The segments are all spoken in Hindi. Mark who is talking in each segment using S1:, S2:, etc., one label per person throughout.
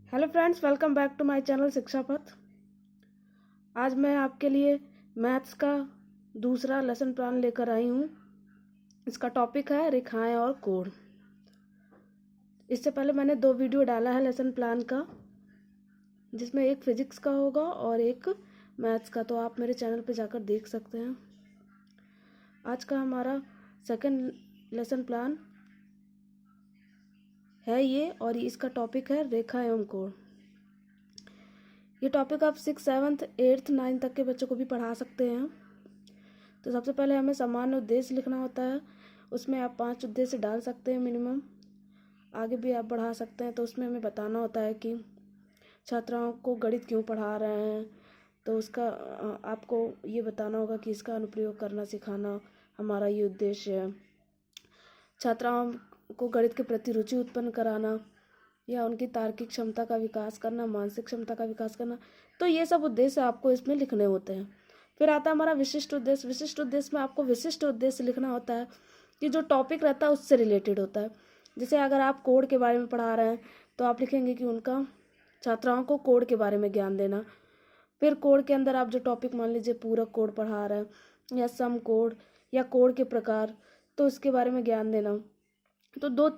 S1: Hello friends, welcome back to my channel Shiksha Path. आज मैं आपके लिए मैथ्स का दूसरा लेसन प्लान लेकर आई हूँ। इसका टॉपिक है रेखाएं और कोण। इससे पहले मैंने 2 वीडियो डाला है लेसन प्लान का, जिसमें एक फिजिक्स का होगा और एक मैथ्स का, तो आप मेरे चैनल पर जाकर देख सकते हैं। आज का हमारा सेकंड लेसन प्लान है ये, और इसका टॉपिक है रेखा एवं कोण। ये टॉपिक आप 6, 7, 8, 9 तक के बच्चों को भी पढ़ा सकते हैं। तो सबसे पहले हमें सामान्य उद्देश्य लिखना होता है। उसमें आप 5 उद्देश्य डाल सकते हैं मिनिमम, आगे भी आप बढ़ा सकते हैं। तो उसमें हमें बताना होता है कि छात्राओं को गणित क्यों पढ़ा रहे हैं, तो उसका आपको ये बताना होगा कि इसका अनुप्रयोग करना सिखाना हमारा ये उद्देश्य है। छात्राओं को गणित के प्रति रुचि उत्पन्न कराना, या उनकी तार्किक क्षमता का विकास करना, मानसिक क्षमता का विकास करना। तो ये सब उद्देश्य आपको इसमें लिखने होते हैं। फिर आता है हमारा विशिष्ट उद्देश्य। विशिष्ट उद्देश्य में आपको विशिष्ट उद्देश्य लिखना होता है कि जो टॉपिक रहता है उससे रिलेटेड होता है। जैसे अगर आप कोण के बारे में पढ़ा रहे हैं तो आप लिखेंगे कि उनका छात्राओं को कोण के बारे में ज्ञान देना। फिर कोण के अंदर आप जो टॉपिक, मान लीजिए पूरक कोण पढ़ा रहे हैं या समकोण या कोण के प्रकार, तो उसके बारे में ज्ञान देना। तो दो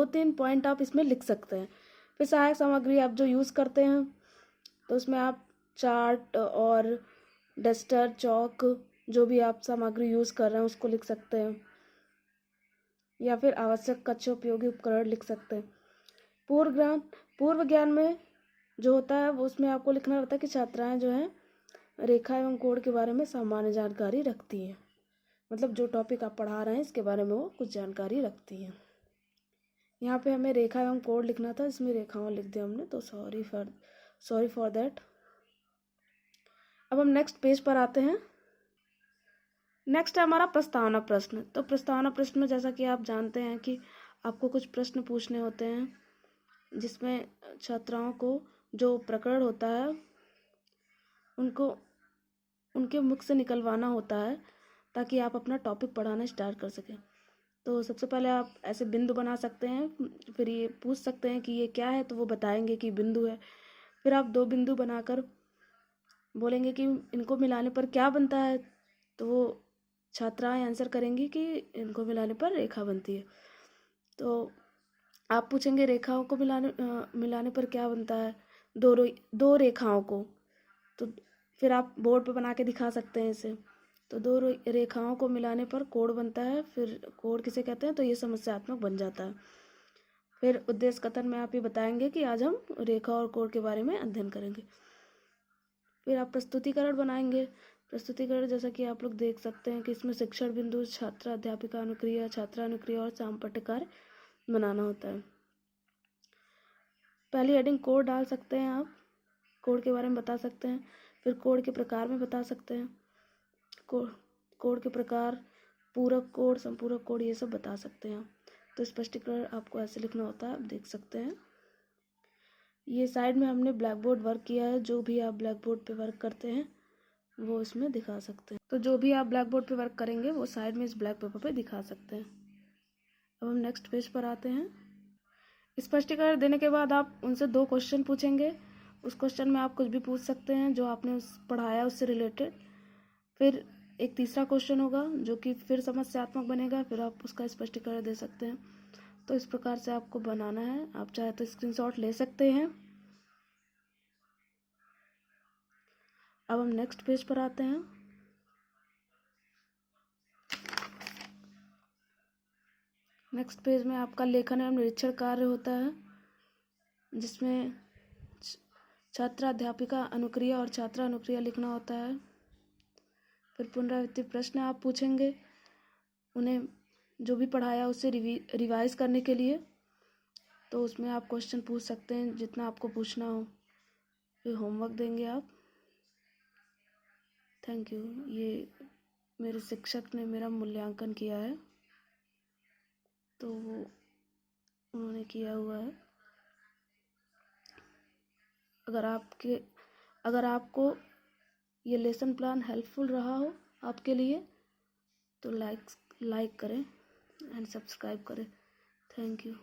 S1: तीन पॉइंट आप इसमें लिख सकते हैं। फिर सहायक सामग्री आप जो यूज़ करते हैं, तो उसमें आप चार्ट और डस्टर, चौक, जो भी आप सामग्री यूज़ कर रहे हैं उसको लिख सकते हैं, या फिर आवश्यक कच्चे उपयोगी उपकरण लिख सकते हैं। पूर्व ज्ञान में जो होता है वो उसमें आपको लिखना रहता है कि छात्राएं जो हैं रेखा एवं कोण के बारे में सामान्य जानकारी रखती हैं। मतलब जो टॉपिक आप पढ़ा रहे हैं इसके बारे में वो कुछ जानकारी रखती हैं। यहाँ पे हमें रेखा एवं कोण लिखना था, इसमें रेखाओं लिख दिया हमने, तो सॉरी फॉर दैट। अब हम नेक्स्ट पेज पर आते हैं। नेक्स्ट है हमारा प्रस्तावना प्रश्न। तो प्रस्तावना प्रश्न में जैसा कि आप जानते हैं कि आपको कुछ प्रश्न पूछने होते हैं, जिसमें छात्राओं को जो प्रकरण होता है उनको उनके मुख से निकलवाना होता है, ताकि आप अपना टॉपिक पढ़ाना स्टार्ट कर सकें। तो सबसे पहले आप ऐसे बिंदु बना सकते हैं, फिर ये पूछ सकते हैं कि ये क्या है, तो वो बताएंगे कि बिंदु है। फिर आप 2 बिंदु बनाकर बोलेंगे कि इनको मिलाने पर क्या बनता है, तो वो छात्राएं आंसर करेंगी कि इनको मिलाने पर रेखा बनती है। तो आप पूछेंगे रेखाओं को मिलाने पर क्या बनता है, दो रेखाओं को, तो फिर आप बोर्ड पे बना के दिखा सकते हैं इसे। तो 2 रेखाओं को मिलाने पर कोण बनता है। फिर कोण किसे कहते हैं, तो ये समस्यात्मक बन जाता है। फिर उद्देश्य कथन में आप ये बताएंगे कि आज हम रेखा और कोण के बारे में अध्ययन करेंगे। फिर आप प्रस्तुतिकरण बनाएंगे। प्रस्तुतिकरण जैसा कि आप लोग देख सकते हैं कि इसमें शिक्षण बिंदु, छात्र अध्यापिका अनुक्रिया, छात्रा अनुक्रिया और सामपट्ट कार्य बनाना होता है। पहली हेडिंग कोण डाल सकते हैं आप, कोण के बारे में बता सकते हैं। फिर कोण के प्रकार में बता सकते हैं, कोण के प्रकार, पूरक कोण, संपूरक कोण, ये सब बता सकते हैं। तो स्पष्टीकरण आपको ऐसे लिखना होता है, आप देख सकते हैं। ये साइड में हमने ब्लैक बोर्ड वर्क किया है, जो भी आप ब्लैक बोर्ड पे वर्क करते हैं वो इसमें दिखा सकते हैं। तो जो भी आप ब्लैक बोर्ड पे वर्क करेंगे वो साइड में इस ब्लैक पेपर पे दिखा सकते हैं। अब हम नेक्स्ट पेज पर आते हैं। स्पष्टीकरण देने के बाद आप उनसे 2 क्वेश्चन पूछेंगे। उस क्वेश्चन में आप कुछ भी पूछ सकते हैं जो आपने पढ़ाया उससे रिलेटेड। फिर एक तीसरा क्वेश्चन होगा जो कि फिर समस्यात्मक बनेगा, फिर आप उसका स्पष्टीकरण दे सकते हैं। तो इस प्रकार से आपको बनाना है। आप चाहे तो स्क्रीनशॉट ले सकते हैं। अब हम नेक्स्ट पेज पर आते हैं। नेक्स्ट पेज में आपका लेखन एवं निरीक्षण कार्य होता है, जिसमें छात्रा अध्यापिका अनुक्रिया और छात्रा अनुक्रिया लिखना होता है। फिर पुनरावृत्ति प्रश्न आप पूछेंगे उन्हें जो भी पढ़ाया उससे रिवाइज करने के लिए। तो उसमें आप क्वेश्चन पूछ सकते हैं जितना आपको पूछना हो। फिर होमवर्क देंगे आप। Thank you. ये मेरे शिक्षक ने मेरा मूल्यांकन किया है, तो वो उन्होंने किया हुआ है। अगर आपको ये लेसन प्लान हेल्पफुल रहा हो आपके लिए, तो लाइक करें एंड सब्सक्राइब करें। Thank you.